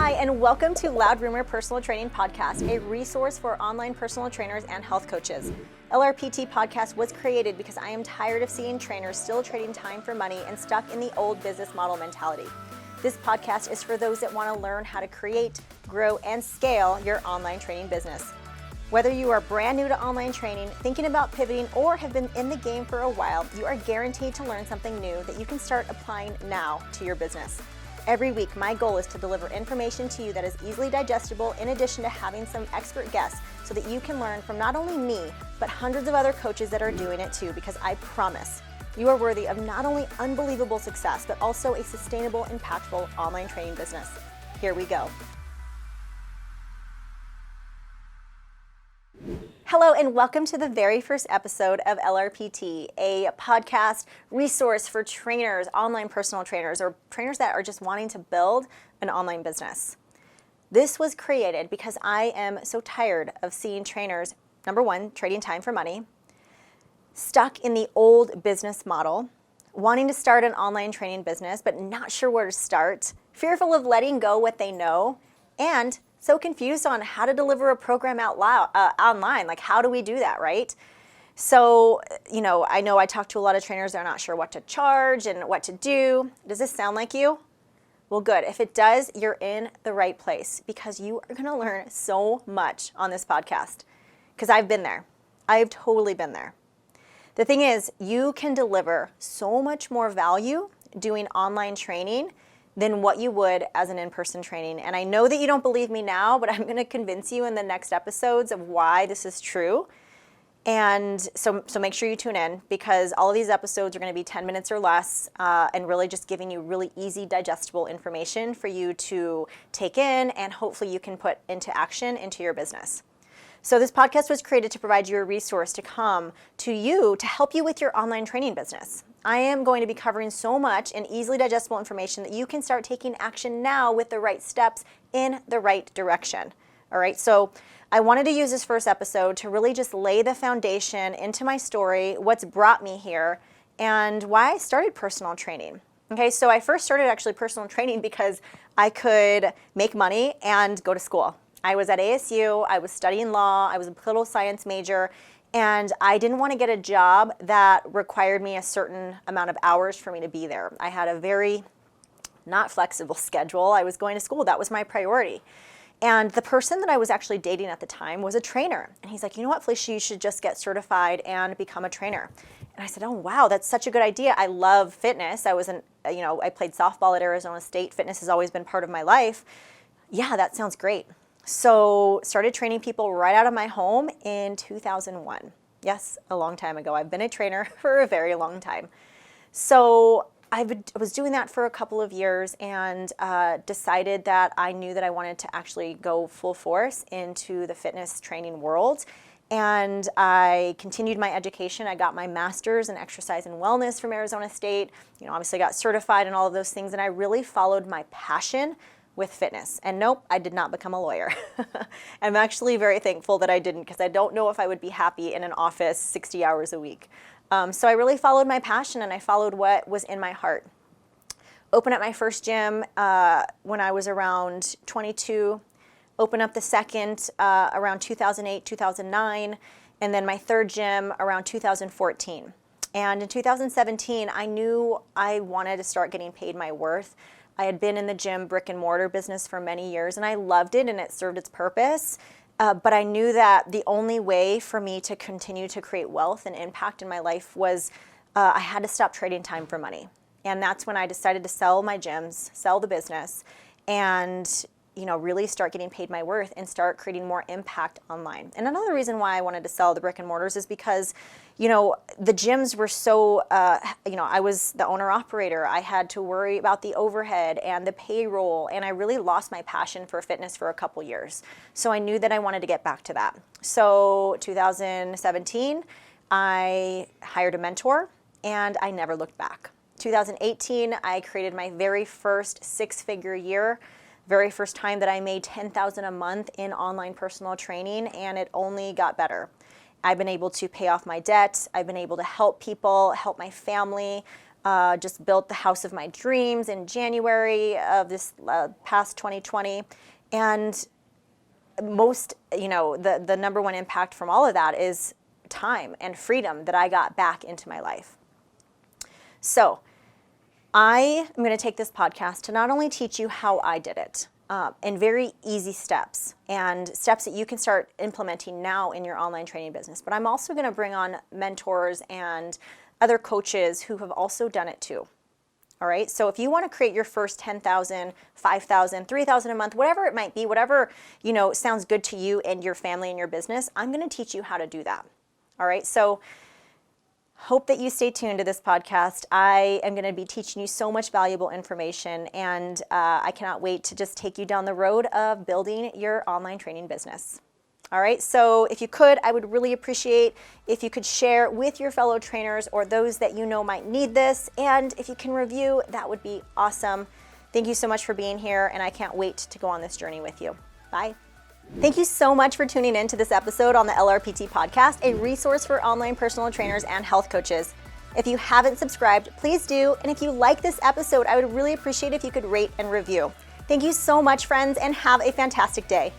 Hi, and welcome to Loud Rumor Personal Training Podcast, a resource for online personal trainers and health coaches. LRPT podcast was created because I am tired of seeing trainers still trading time for money and stuck in the old business model mentality. This podcast is for those that want to learn how to create, grow, and scale your online training business. Whether you are brand new to online training, thinking about pivoting, or have been in the game for a while, you are guaranteed to learn something new that you can start applying now to your business. Every week, my goal is to deliver information to you that is easily digestible, in addition to having some expert guests so that you can learn from not only me, but hundreds of other coaches that are doing it too, because I promise you are worthy of not only unbelievable success, but also a sustainable, impactful online training business. Here we go. Hello, and welcome to the very first episode of LRPT, a podcast resource for trainers, online personal trainers, or trainers that are just wanting to build an online business. This was created because I am so tired of seeing trainers, number one, trading time for money, stuck in the old business model, wanting to start an online training business, but not sure where to start, fearful of letting go what they know, and so confused on how to deliver a program out loud, online. Like, how do we do that, right? So, I know I talk to a lot of trainers that are not sure what to charge and what to do. Does this sound like you? Well, good. If it does, you're in the right place, because you are going to learn so much on this podcast, because I've been there. I've totally been there. The thing is, you can deliver so much more value doing online training than what you would as an in-person training. And I know that you don't believe me now, but I'm going to convince you in the next episodes of why this is true. And so make sure you tune in, because all of these episodes are going to be 10 minutes or less, and really just giving you really easy, digestible information for you to take in, and hopefully you can put into action into your business. So this podcast was created to provide you a resource to come to you to help you with your online training business. I am going to be covering so much and easily digestible information that you can start taking action now with the right steps in the right direction. All right, so I wanted to use this first episode to really just lay the foundation into my story, what's brought me here, and why I started personal training. Okay, so I first started actually personal training because I could make money and go to school. I was at ASU, I was studying law, I was a political science major, and I didn't want to get a job that required me a certain amount of hours for me to be there. I had a very not flexible schedule. I was going to school. That was my priority. And the person that I was actually dating at the time was a trainer. And he's like, you know what, Felicia, you should just get certified and become a trainer. And I said, oh, wow, that's such a good idea. I love fitness. I played softball at Arizona State. Fitness has always been part of my life. Yeah, that sounds great. So started training people right out of my home in 2001. Yes, a long time ago. I've been a trainer for a very long time. So I was doing that for a couple of years, and decided that I knew that I wanted to actually go full force into the fitness training world. And I continued my education. I got my master's in exercise and wellness from Arizona State. Obviously got certified and all of those things. And I really followed my passion with fitness. And nope, I did not become a lawyer. I'm actually very thankful that I didn't, because I don't know if I would be happy in an office 60 hours a week. So I really followed my passion, and I followed what was in my heart. Opened up my first gym when I was around 22, opened up the second around 2008, 2009, and then my third gym around 2014. And in 2017, I knew I wanted to start getting paid my worth. I had been in the gym brick and mortar business for many years, and I loved it, and it served its purpose. But I knew that the only way for me to continue to create wealth and impact in my life was I had to stop trading time for money. And that's when I decided to sell my gyms, sell the business, and really start getting paid my worth and start creating more impact online. And another reason why I wanted to sell the brick and mortars is because, the gyms were so, I was the owner operator. I had to worry about the overhead and the payroll, and I really lost my passion for fitness for a couple years. So I knew that I wanted to get back to that. So 2017, I hired a mentor, and I never looked back. 2018, I created my very first six-figure year. Very first time that I made $10,000 a month in online personal training, and it only got better. I've been able to pay off my debt. I've been able to help people, help my family, just built the house of my dreams in January of this past 2020. And most, the number one impact from all of that is time and freedom that I got back into my life. So I am going to take this podcast to not only teach you how I did it in very easy steps and steps that you can start implementing now in your online training business, but I'm also going to bring on mentors and other coaches who have also done it too. All right. So if you want to create your first 10,000, 5,000, 3,000 a month, whatever it might be, whatever, sounds good to you and your family and your business, I'm going to teach you how to do that. All right. So hope that you stay tuned to this podcast. I am going to be teaching you so much valuable information, and I cannot wait to just take you down the road of building your online training business. All right, so if you could, I would really appreciate if you could share with your fellow trainers or those that you know might need this, and if you can review, that would be awesome. Thank you so much for being here, and I can't wait to go on this journey with you. Bye. Thank you so much for tuning in to this episode on the LRPT podcast, a resource for online personal trainers and health coaches. If you haven't subscribed, please do, and if you like this episode, I would really appreciate if you could rate and review. Thank you so much, friends, and have a fantastic day.